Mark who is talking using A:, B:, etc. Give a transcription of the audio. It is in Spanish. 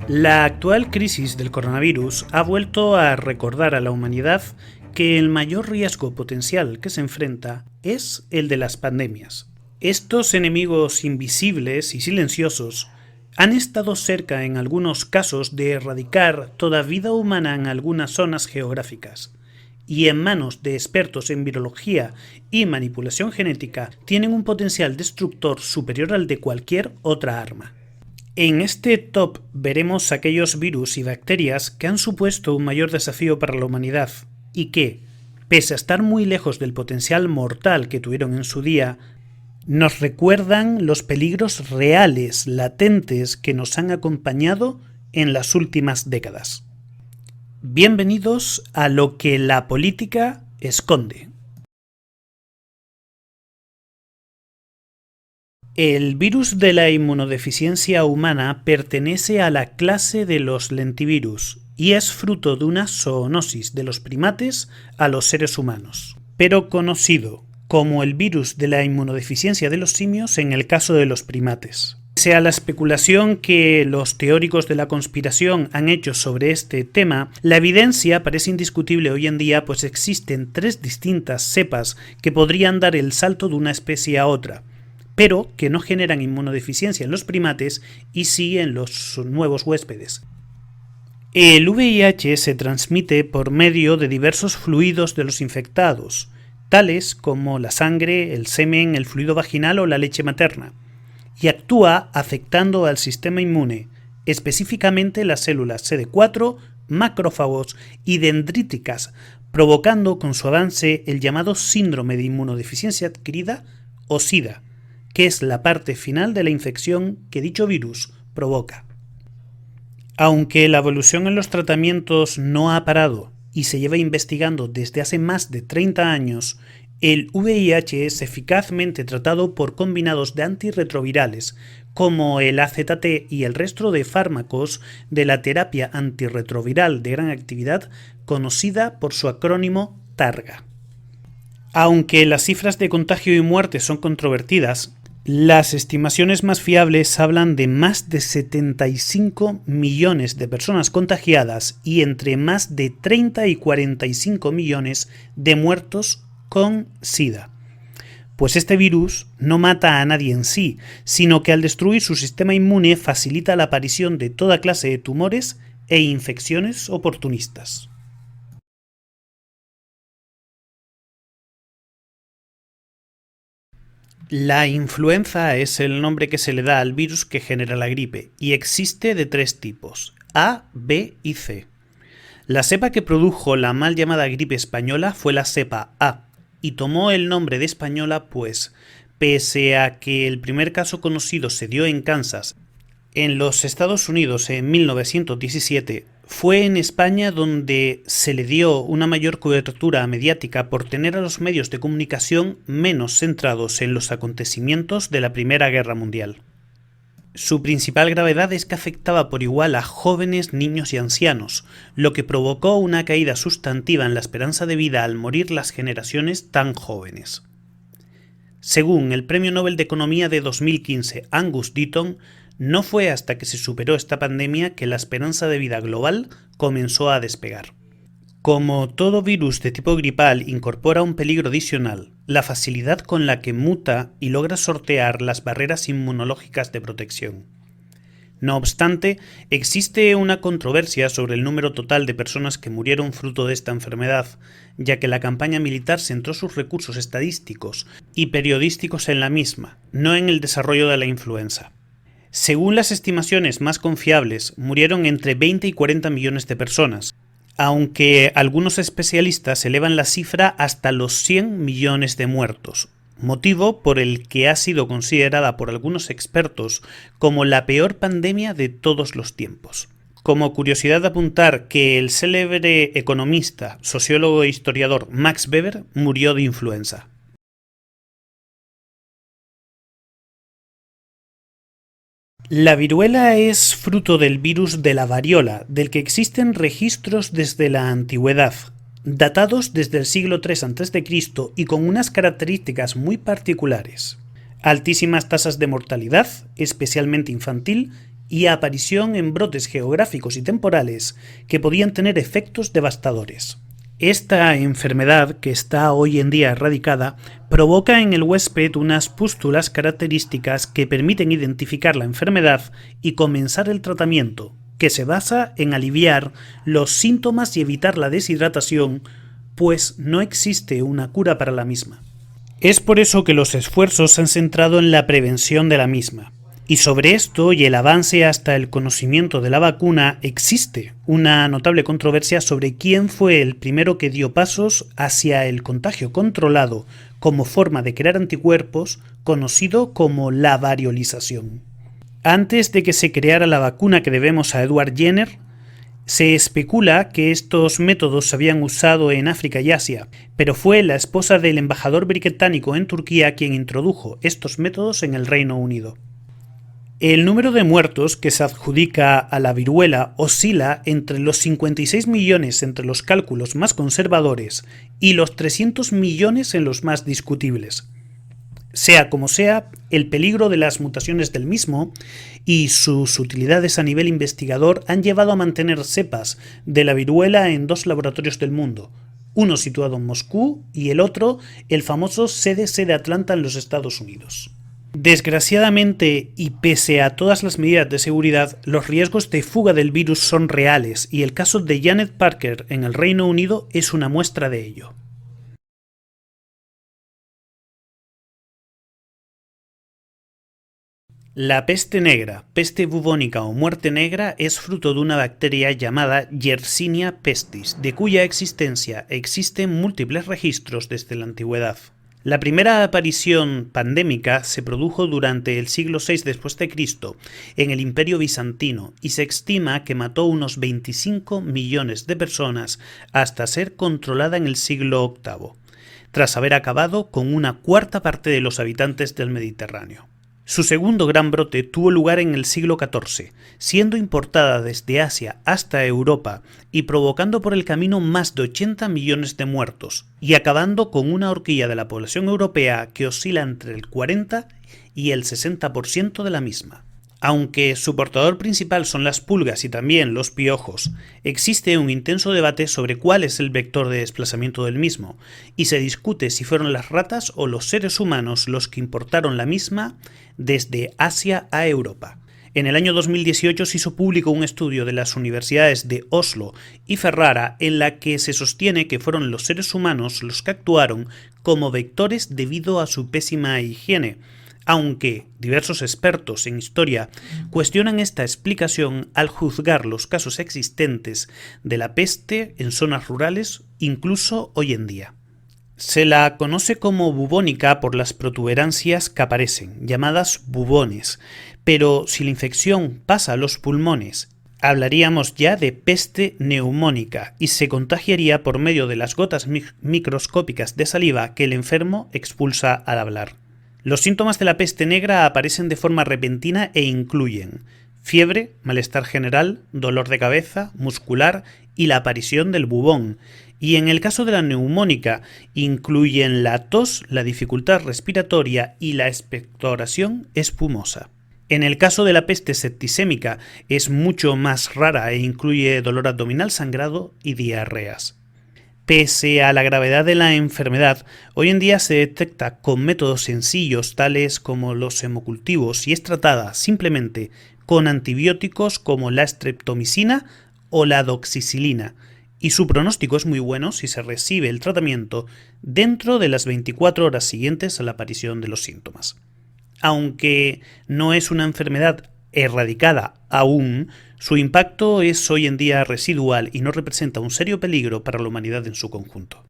A: La actual crisis del coronavirus ha vuelto a recordar a la humanidad que el mayor riesgo potencial que se enfrenta es el de las pandemias. Estos enemigos invisibles y silenciosos han estado cerca en algunos casos de erradicar toda vida humana en algunas zonas geográficas, y en manos de expertos en virología y manipulación genética tienen un potencial destructor superior al de cualquier otra arma. En este top veremos aquellos virus y bacterias que han supuesto un mayor desafío para la humanidad y que, pese a estar muy lejos del potencial mortal que tuvieron en su día, nos recuerdan los peligros reales, latentes, que nos han acompañado en las últimas décadas. Bienvenidos a lo que la política esconde. El virus de la inmunodeficiencia humana pertenece a la clase de los lentivirus y es fruto de una zoonosis de los primates a los seres humanos, pero conocido como el virus de la inmunodeficiencia de los simios en el caso de los primates. Pese a la especulación que los teóricos de la conspiración han hecho sobre este tema, la evidencia parece indiscutible hoy en día, pues existen 3 distintas cepas que podrían dar el salto de una especie a otra, pero que no generan inmunodeficiencia en los primates y sí en los nuevos huéspedes. El VIH se transmite por medio de diversos fluidos de los infectados, tales como la sangre, el semen, el fluido vaginal o la leche materna, y actúa afectando al sistema inmune, específicamente las células CD4, macrófagos y dendríticas, provocando con su avance el llamado síndrome de inmunodeficiencia adquirida o SIDA, que es la parte final de la infección que dicho virus provoca. Aunque la evolución en los tratamientos no ha parado y se lleva investigando desde hace más de 30 años, el VIH es eficazmente tratado por combinados de antirretrovirales como el AZT y el resto de fármacos de la terapia antirretroviral de gran actividad conocida por su acrónimo TARGA. Aunque las cifras de contagio y muerte son controvertidas, las estimaciones más fiables hablan de más de 75 millones de personas contagiadas y entre más de 30 y 45 millones de muertos con SIDA. Pues este virus no mata a nadie en sí, sino que al destruir su sistema inmune facilita la aparición de toda clase de tumores e infecciones oportunistas. La influenza es el nombre que se le da al virus que genera la gripe y existe de 3 tipos, A, B y C. La cepa que produjo la mal llamada gripe española fue la cepa A y tomó el nombre de española pues, pese a que el primer caso conocido se dio en Kansas, en los Estados Unidos en 1917, fue en España donde se le dio una mayor cobertura mediática por tener a los medios de comunicación menos centrados en los acontecimientos de la Primera Guerra Mundial. Su principal gravedad es que afectaba por igual a jóvenes, niños y ancianos, lo que provocó una caída sustantiva en la esperanza de vida al morir las generaciones tan jóvenes. Según el Premio Nobel de Economía de 2015, Angus Deaton, no fue hasta que se superó esta pandemia que la esperanza de vida global comenzó a despegar. Como todo virus de tipo gripal incorpora un peligro adicional, la facilidad con la que muta y logra sortear las barreras inmunológicas de protección. No obstante, existe una controversia sobre el número total de personas que murieron fruto de esta enfermedad, ya que la campaña militar centró sus recursos estadísticos y periodísticos en la misma, no en el desarrollo de la influenza. Según las estimaciones más confiables, murieron entre 20 y 40 millones de personas, aunque algunos especialistas elevan la cifra hasta los 100 millones de muertos, motivo por el que ha sido considerada por algunos expertos como la peor pandemia de todos los tiempos. Como curiosidad de apuntar que el célebre economista, sociólogo e historiador Max Weber murió de influenza. La viruela es fruto del virus de la variola, del que existen registros desde la antigüedad, datados desde el siglo III a.C. y con unas características muy particulares: altísimas tasas de mortalidad, especialmente infantil, y aparición en brotes geográficos y temporales que podían tener efectos devastadores. Esta enfermedad, que está hoy en día erradicada, provoca en el huésped unas pústulas características que permiten identificar la enfermedad y comenzar el tratamiento, que se basa en aliviar los síntomas y evitar la deshidratación, pues no existe una cura para la misma. Es por eso que los esfuerzos se han centrado en la prevención de la misma. Y sobre esto y el avance hasta el conocimiento de la vacuna existe una notable controversia sobre quién fue el primero que dio pasos hacia el contagio controlado como forma de crear anticuerpos, conocido como la variolización. Antes de que se creara la vacuna que debemos a Edward Jenner, se especula que estos métodos se habían usado en África y Asia, pero fue la esposa del embajador británico en Turquía quien introdujo estos métodos en el Reino Unido. El número de muertos que se adjudica a la viruela oscila entre los 56 millones entre los cálculos más conservadores y los 300 millones en los más discutibles. Sea como sea, el peligro de las mutaciones del mismo y sus utilidades a nivel investigador han llevado a mantener cepas de la viruela en 2 laboratorios del mundo, uno situado en Moscú y el otro el famoso CDC de Atlanta en los Estados Unidos. Desgraciadamente, y pese a todas las medidas de seguridad, los riesgos de fuga del virus son reales y el caso de Janet Parker en el Reino Unido es una muestra de ello. La peste negra, peste bubónica o muerte negra es fruto de una bacteria llamada Yersinia pestis, de cuya existencia existen múltiples registros desde la antigüedad. La primera aparición pandémica se produjo durante el siglo VI después de Cristo en el Imperio Bizantino y se estima que mató unos 25 millones de personas hasta ser controlada en el siglo VIII, tras haber acabado con una cuarta parte de los habitantes del Mediterráneo. Su segundo gran brote tuvo lugar en el siglo XIV, siendo importada desde Asia hasta Europa y provocando por el camino más de 80 millones de muertos, y acabando con una horquilla de la población europea que oscila entre el 40 y el 60% de la misma. Aunque su portador principal son las pulgas y también los piojos, existe un intenso debate sobre cuál es el vector de desplazamiento del mismo, y se discute si fueron las ratas o los seres humanos los que importaron la misma desde Asia a Europa. En el año 2018 se hizo público un estudio de las universidades de Oslo y Ferrara en la que se sostiene que fueron los seres humanos los que actuaron como vectores debido a su pésima higiene, aunque diversos expertos en historia cuestionan esta explicación al juzgar los casos existentes de la peste en zonas rurales incluso hoy en día. Se la conoce como bubónica por las protuberancias que aparecen, llamadas bubones, pero si la infección pasa a los pulmones, hablaríamos ya de peste neumónica y se contagiaría por medio de las gotas microscópicas de saliva que el enfermo expulsa al hablar. Los síntomas de la peste negra aparecen de forma repentina e incluyen fiebre, malestar general, dolor de cabeza, muscular y la aparición del bubón. Y en el caso de la neumónica, incluyen la tos, la dificultad respiratoria y la expectoración espumosa. En el caso de la peste septicémica es mucho más rara e incluye dolor abdominal, sangrado y diarreas. Pese a la gravedad de la enfermedad, hoy en día se detecta con métodos sencillos tales como los hemocultivos y es tratada simplemente con antibióticos como la streptomicina o la doxicilina, y su pronóstico es muy bueno si se recibe el tratamiento dentro de las 24 horas siguientes a la aparición de los síntomas. Aunque no es una enfermedad erradicada aún, su impacto es hoy en día residual y no representa un serio peligro para la humanidad en su conjunto.